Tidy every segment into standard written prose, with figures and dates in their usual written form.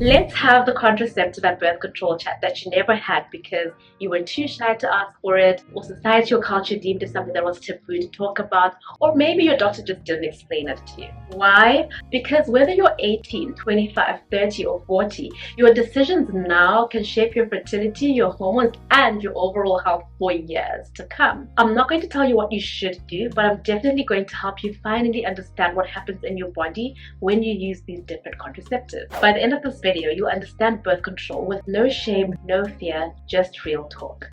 Let's have the contraceptive and birth control chat that you never had because you were too shy to ask for it, or society or culture deemed it something that was taboo to talk about, or maybe your doctor just didn't explain it to you. Why? Because whether you're 18, 25, 30, or 40, your decisions now can shape your fertility, your hormones, and your overall health for years to come. I'm not going to tell you what you should do, but I'm definitely going to help you finally understand what happens in your body when you use these different contraceptives. By the end of this video, you'll understand birth control with no shame, no fear, just real talk.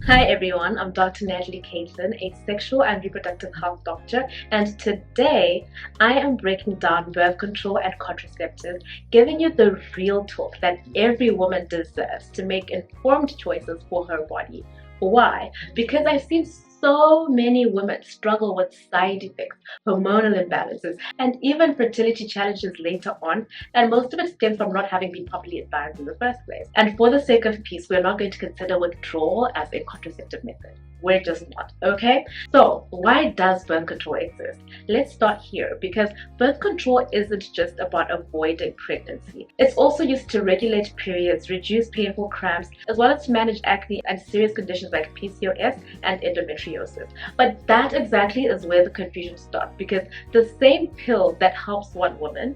Hi everyone, I'm Dr. Natalie Caitlin, a sexual and reproductive health doctor, and today I am breaking down birth control and contraceptives, giving you the real talk that every woman deserves to make informed choices for her body. Why? Because I've seen so many women struggle with side effects, hormonal imbalances, and even fertility challenges later on, and most of it stems from not having been properly advised in the first place. And for the sake of peace, we're not going to consider withdrawal as a contraceptive method. We're just not, okay? So why does birth control exist? Let's start here, because birth control isn't just about avoiding pregnancy. It's also used to regulate periods, reduce painful cramps, as well as to manage acne and serious conditions like PCOS and endometriosis. But that exactly is where the confusion starts, because the same pill that helps one woman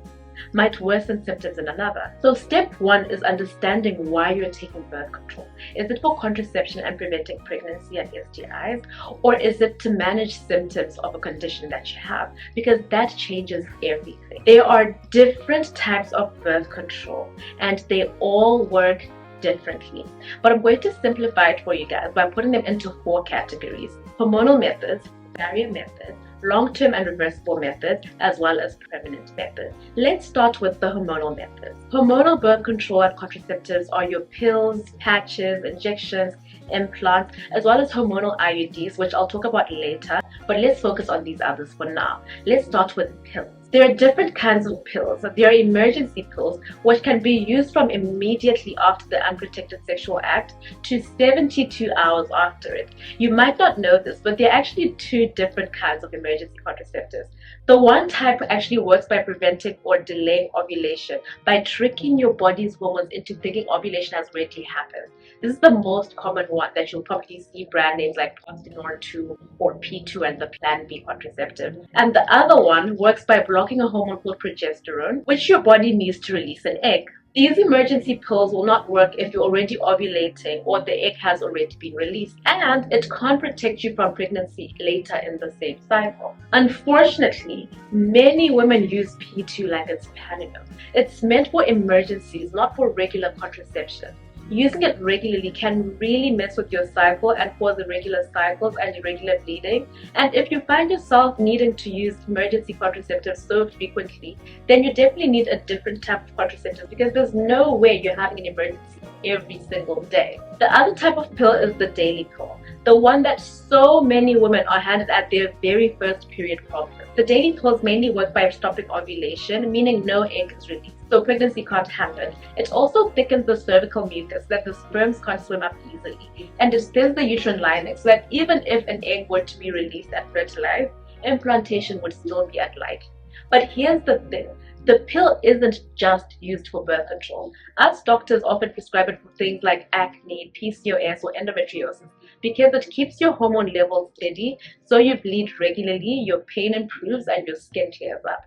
might worsen symptoms in another. So step one is understanding why you're taking birth control. Is it for contraception and preventing pregnancy and STIs? Or is it to manage symptoms of a condition that you have? Because that changes everything. There are different types of birth control and they all work differently. But I'm going to simplify it for you guys by putting them into 4 categories: hormonal methods, barrier methods, long-term and reversible methods, as well as permanent methods. Let's start with the hormonal methods. Hormonal birth control and contraceptives are your pills, patches, injections, implants, as well as hormonal IUDs, which I'll talk about later, but let's focus on these others for now. Let's start with pills. There are different kinds of pills. There are emergency pills, which can be used from immediately after the unprotected sexual act to 72 hours after it. You might not know this, but there are actually 2 different kinds of emergency contraceptives. The one type actually works by preventing or delaying ovulation, by tricking your body's hormones into thinking ovulation has already happened. This is the most common one that you'll probably see brand names like Prostanor 2 or P2 and the Plan B contraceptive. And the other one works by blocking a hormone called progesterone, which your body needs to release an egg. These emergency pills will not work if you're already ovulating or the egg has already been released, and it can't protect you from pregnancy later in the same cycle. Unfortunately, many women use P2 like it's Panadol. It's meant for emergencies, not for regular contraception. Using it regularly can really mess with your cycle and cause irregular cycles and irregular bleeding. And if you find yourself needing to use emergency contraceptives so frequently, then you definitely need a different type of contraceptive, because there's no way you're having an emergency every single day. The other type of pill is the daily pill, the one that so many women are handed at their very first period problem. The daily pills mainly work by stopping ovulation, meaning no egg is released, so pregnancy can't happen. It also thickens the cervical mucus so that the sperms can't swim up easily, and it stills the uterine lining so that even if an egg were to be released and fertilized, implantation would still be unlikely. But here's the thing. The pill isn't just used for birth control. Us doctors often prescribe it for things like acne, PCOS, or endometriosis, because it keeps your hormone levels steady, so you bleed regularly, your pain improves, and your skin clears up.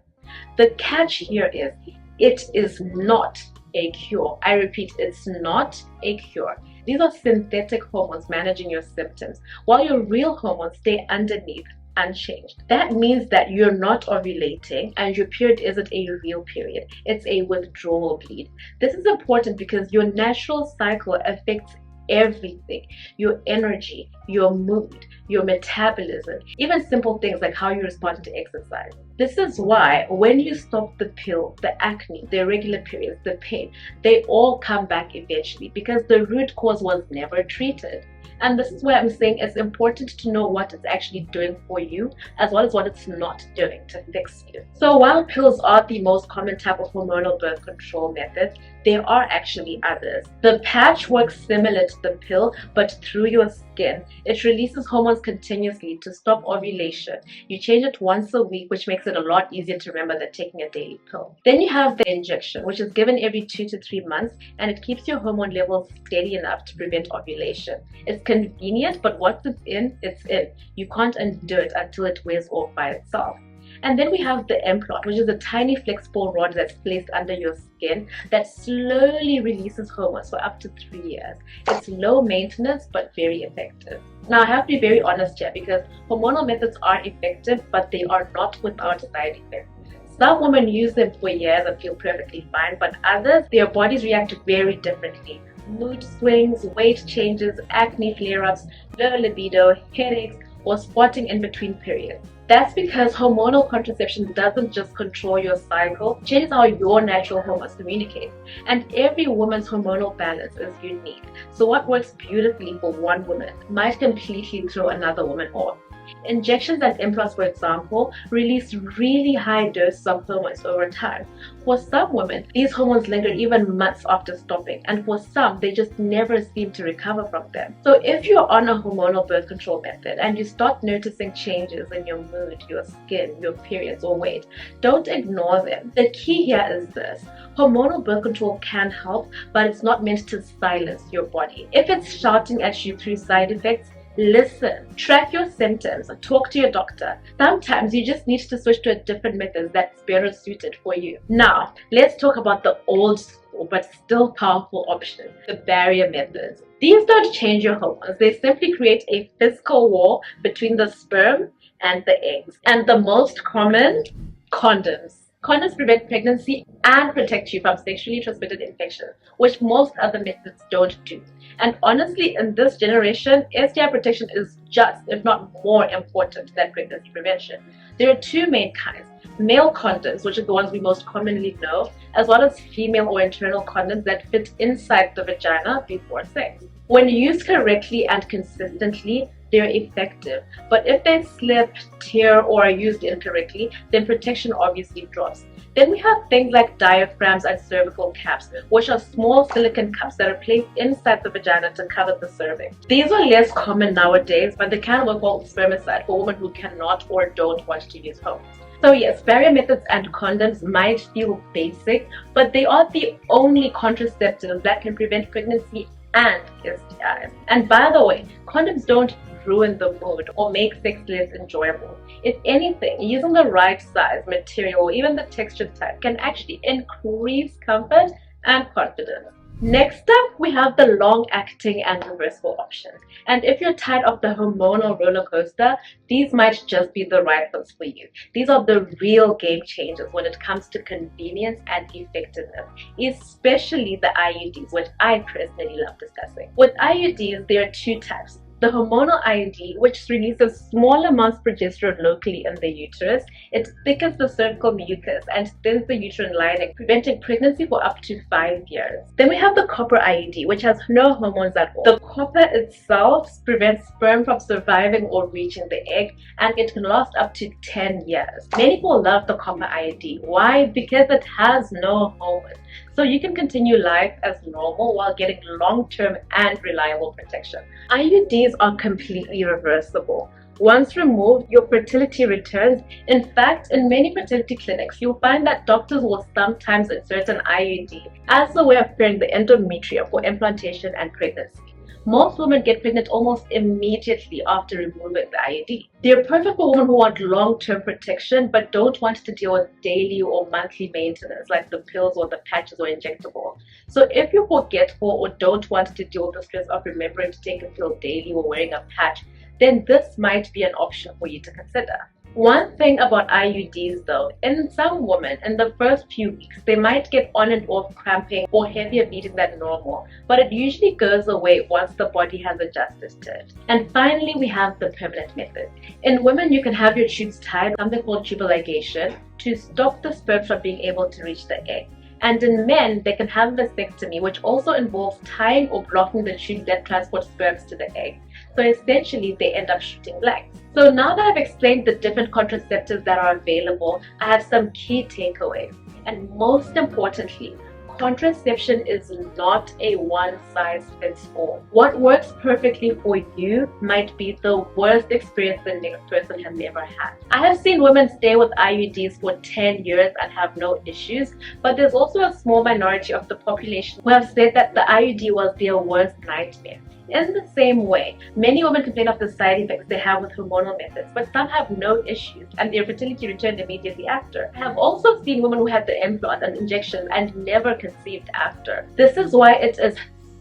The catch here is, it is not a cure. I repeat, it's not a cure. These are synthetic hormones managing your symptoms, while your real hormones stay underneath, unchanged. That means that you're not ovulating and your period isn't a real period. It's a withdrawal bleed. This is important because your natural cycle affects everything: your energy, your mood, your metabolism, even simple things like how you respond to exercise. This is why when you stop the pill, the acne, the irregular periods, the pain, they all come back eventually because the root cause was never treated. And this is why I'm saying it's important to know what it's actually doing for you as well as what it's not doing to fix you. So while pills are the most common type of hormonal birth control method, there are actually others. The patch works similar to the pill but through your skin. It releases hormones continuously to stop ovulation. You change it once a week, which makes it a lot easier to remember than taking a daily pill. Then you have the injection, which is given every 2 to 3 months, and it keeps your hormone levels steady enough to prevent ovulation. It's convenient, but once it's in, it's in. You can't undo it until it wears off by itself. And then we have the implant, which is a tiny flexible rod that's placed under your skin that slowly releases hormones for up to 3 years. It's low maintenance but very effective. Now I have to be very honest here because hormonal methods are effective, but they are not without side effects. Some women use them for years and feel perfectly fine, but others, their bodies react very differently. Mood swings, weight changes, acne flare-ups, low libido, headaches, or spotting in between periods. That's because hormonal contraception doesn't just control your cycle, it changes how your natural hormones communicate. And every woman's hormonal balance is unique. So what works beautifully for one woman might completely throw another woman off. Injections and implants, for example, release really high doses of hormones over time. For some women, these hormones linger even months after stopping, and for some, they just never seem to recover from them. So if you're on a hormonal birth control method and you start noticing changes in your mood, your skin, your periods, or weight, don't ignore them. The key here is this: hormonal birth control can help, but it's not meant to silence your body. If it's shouting at you through side effects, listen, track your symptoms, talk to your doctor. Sometimes you just need to switch to a different method that's better suited for you. Now, let's talk about the old school but still powerful option, the barrier methods. These don't change your hormones, they simply create a physical wall between the sperm and the eggs. And the most common, condoms. Condoms prevent pregnancy and protect you from sexually transmitted infections, which most other methods don't do. And honestly, in this generation, STI protection is just, if not more important than pregnancy prevention. There are two main kinds: male condoms, which are the ones we most commonly know, as well as female or internal condoms that fit inside the vagina before sex. When used correctly and consistently, they're effective, but if they slip, tear, or are used incorrectly, then protection obviously drops. Then we have things like diaphragms and cervical caps, which are small silicone cups that are placed inside the vagina to cover the cervix. These are less common nowadays, but they can work well with spermicide for women who cannot or don't want to use hormones. So yes, barrier methods and condoms might feel basic, but they are the only contraceptives that can prevent pregnancy and STIs. And by the way, condoms don't ruin the mood or make sex less enjoyable. If anything, using the right size, material, or even the texture type can actually increase comfort and confidence. Next up, we have the long-acting and reversible options. And if you're tired of the hormonal roller coaster, these might just be the right ones for you. These are the real game changers when it comes to convenience and effectiveness, especially the IUDs, which I personally love discussing. With IUDs, there are two types. The hormonal IUD, which releases small amounts of progesterone locally in the uterus, it thickens the cervical mucus and thins the uterine lining, preventing pregnancy for up to 5 years. Then we have the copper IUD, which has no hormones at all. The copper itself prevents sperm from surviving or reaching the egg, and it can last up to 10 years. Many people love the copper IUD. Why? Because it has no hormones. So you can continue life as normal while getting long-term and reliable protection. IUDs are completely reversible. Once removed, your fertility returns. In fact, in many fertility clinics, you'll find that doctors will sometimes insert an IUD as a way of clearing the endometrium for implantation and pregnancy. Most women get pregnant almost immediately after removing the IUD. They're perfect for women who want long-term protection but don't want to deal with daily or monthly maintenance like the pills or the patches or injectable. So if you're forgetful or don't want to deal with the stress of remembering to take a pill daily or wearing a patch, then this might be an option for you to consider. One thing about IUDs though, in some women, in the first few weeks, they might get on and off cramping or heavier bleeding than normal, but it usually goes away once the body has adjusted to it. And finally, we have the permanent method. In women, you can have your tubes tied, something called tubal ligation, to stop the sperm from being able to reach the egg. And in men, they can have vasectomy, which also involves tying or blocking the tube that transports sperms to the egg. So essentially, they end up shooting blanks. So now that I've explained the different contraceptives that are available, I have some key takeaways. And most importantly, contraception is not a one-size-fits-all. What works perfectly for you might be the worst experience the next person has ever had. I have seen women stay with IUDs for 10 years and have no issues, but there's also a small minority of the population who have said that the IUD was their worst nightmare. In the same way, many women complain of the side effects they have with hormonal methods, but some have no issues and their fertility returned immediately after. I have also seen women who had the implant and injections and never conceived after. This is why it is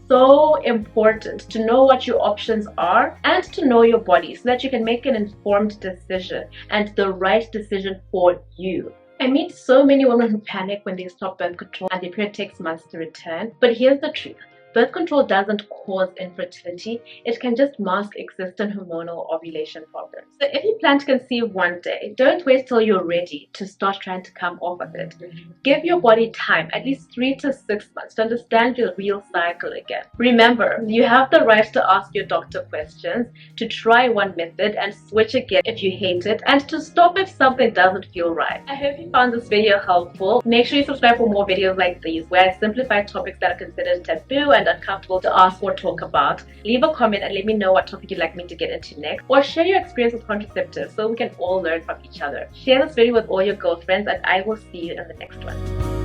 so important to know what your options are and to know your body so that you can make an informed decision and the right decision for you. I meet so many women who panic when they stop birth control and their period takes months to return, but here's the truth. Birth control doesn't cause infertility, it can just mask existing hormonal ovulation problems. So if you plan to conceive one day, don't wait till you're ready to start trying to come off of it. Give your body time, at least 3 to 6 months, to understand your real cycle again. Remember, you have the right to ask your doctor questions, to try one method and switch again if you hate it, and to stop if something doesn't feel right. I hope you found this video helpful. Make sure you subscribe for more videos like these where I simplify topics that are considered taboo and uncomfortable to ask or talk about. Leave a comment and let me know what topic you'd like me to get into next, or share your experience with contraceptives so we can all learn from each other. Share this video with all your girlfriends and I will see you in the next one.